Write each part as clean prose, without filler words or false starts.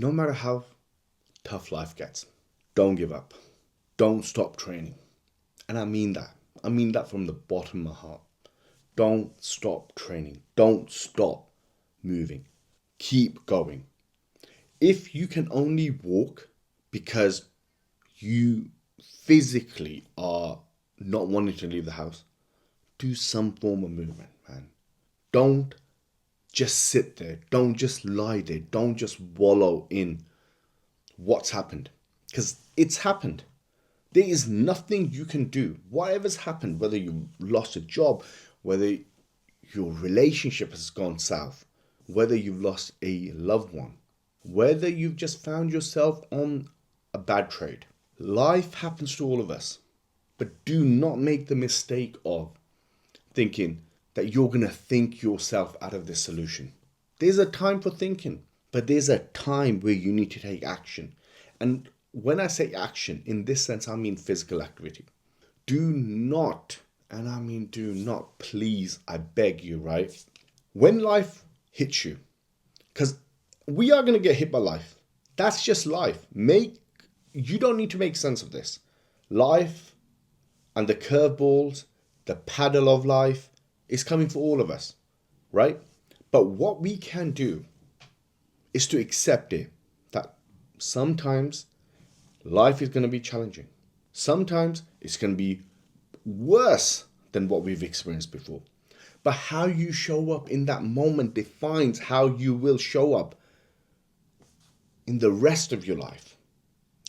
No matter how tough life gets, don't give up. Don't stop training. And I mean that. I mean that from the bottom of my heart. Don't stop training. Don't stop moving. Keep going. If you can only walk because you physically are not wanting to leave the house, do some form of movement, man. Don't just sit there. Don't just lie there. Don't just wallow in what's happened. Because it's happened. There is nothing you can do. Whatever's happened, whether you lost a job, whether your relationship has gone south, whether you've lost a loved one, whether you've just found yourself on a bad trade. Life happens to all of us. But do not make the mistake of thinking that you're going to think yourself out of this solution. There's a time for thinking, but there's a time where you need to take action. And when I say action, in this sense, I mean physical activity. Do not, and I mean do not, please, I beg you, right? When life hits you, because we are going to get hit by life. That's just life. You don't need to make sense of this. Life and the curveballs, the paddle of life is coming for all of us, right? But what we can do is to accept it, that sometimes life is going to be challenging. Sometimes it's going to be worse than what we've experienced before. But how you show up in that moment defines how you will show up in the rest of your life.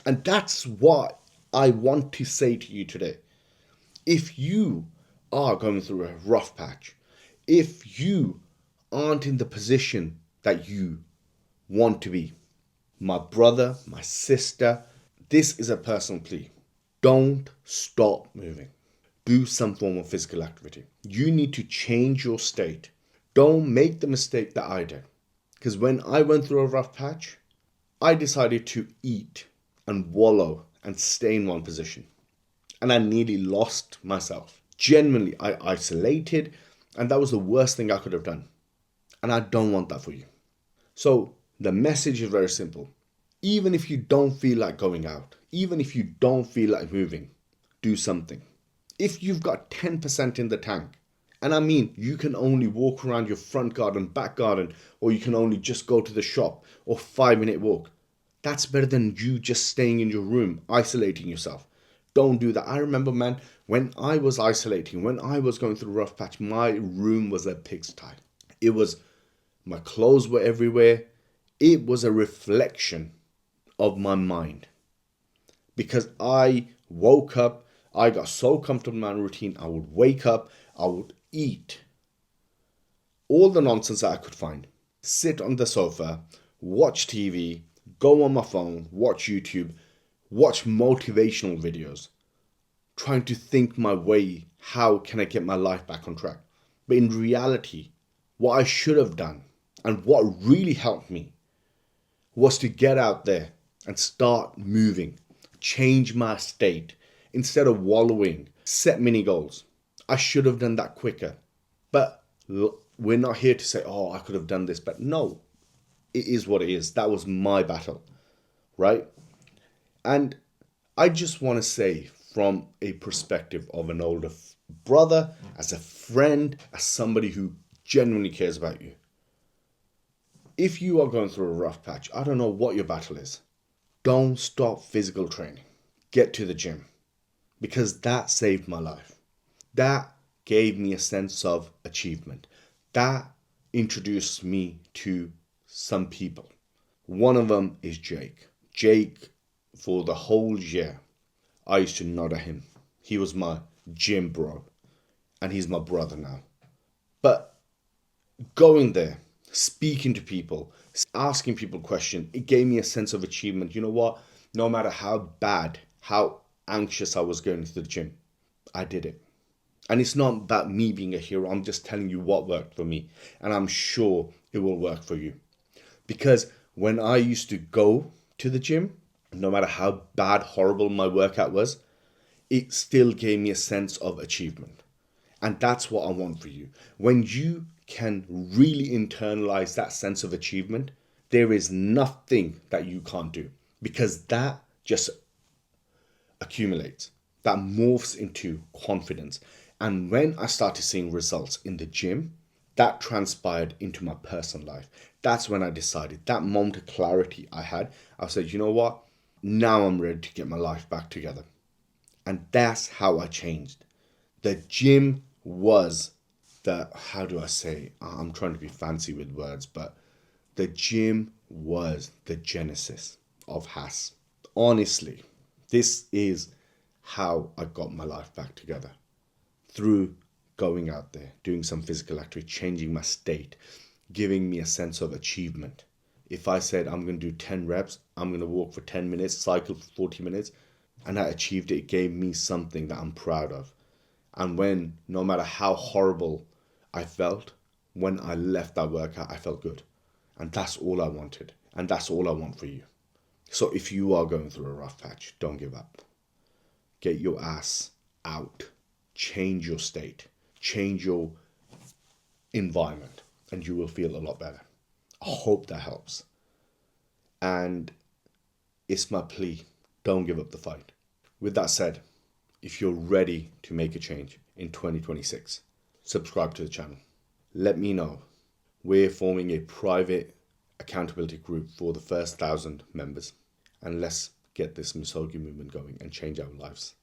And that's what I want to say to you today. If you are going through a rough patch, if you aren't in the position that you want to be, my brother, my sister, this is a personal plea. Don't stop moving. Do some form of physical activity. You need to change your state. Don't make the mistake that I did. Because when I went through a rough patch, I decided to eat and wallow and stay in one position. And I nearly lost myself. Genuinely, I isolated, and that was the worst thing I could have done. And I don't want that for you. So the message is very simple. Even if you don't feel like going out, even if you don't feel like moving, do something. If you've got 10% in the tank, and I mean you can only walk around your front garden, back garden, or you can only just go to the shop or 5-minute walk, that's better than you just staying in your room, isolating yourself. Don't do that. I remember, man, when I was isolating, when I was going through a rough patch, my room was a pigsty. My clothes were everywhere. It was a reflection of my mind. Because I woke up, I got so comfortable in my routine, I would wake up, I would eat all the nonsense that I could find. Sit on the sofa, watch TV, go on my phone, watch YouTube, watch motivational videos, trying to think my way, how can I get my life back on track? But in reality, what I should have done and what really helped me was to get out there and start moving, change my state instead of wallowing, set mini goals. I should have done that quicker. But we're not here to say, oh, I could have done this. But no, it is what it is. That was my battle, right? And I just want to say, from a perspective of an older brother, as a friend, as somebody who genuinely cares about you, if you are going through a rough patch, I don't know what your battle is, don't stop physical training. Get to the gym, because that saved my life. That gave me a sense of achievement. That introduced me to some people. One of them is Jake. Jake, for the whole year, I used to nod at him. He was my gym bro, and he's my brother now. But going there, speaking to people, asking people questions, it gave me a sense of achievement. You know what? No matter how bad, how anxious I was going to the gym, I did it. And it's not about me being a hero. I'm just telling you what worked for me. And I'm sure it will work for you. Because when I used to go to the gym, no matter how bad, horrible my workout was, it still gave me a sense of achievement. And that's what I want for you. When you can really internalize that sense of achievement, There is nothing that you can't do, because that just accumulates, that morphs into confidence. And when I started seeing results in the gym, that transpired into my personal life. That's when I decided, that moment of clarity I had, I said, you know what? Now I'm ready to get my life back together. And that's how I changed. The gym was how do I say? I'm trying to be fancy with words, but the gym was the genesis of Haas. Honestly, this is how I got my life back together. Through going out there, doing some physical activity, changing my state, giving me a sense of achievement. If I said I'm going to do 10 reps, I'm going to walk for 10 minutes, cycle for 40 minutes, and I achieved it, it gave me something that I'm proud of. And when, no matter how horrible I felt, when I left that workout, I felt good. And that's all I wanted. And that's all I want for you. So if you are going through a rough patch, don't give up. Get your ass out. Change your state. Change your environment. And you will feel a lot better. I hope that helps. And it's my plea. Don't give up the fight. With that said, if you're ready to make a change in 2026, subscribe to the channel. Let me know. We're forming a private accountability group for the first 1,000 members. And let's get this misogyny movement going and change our lives.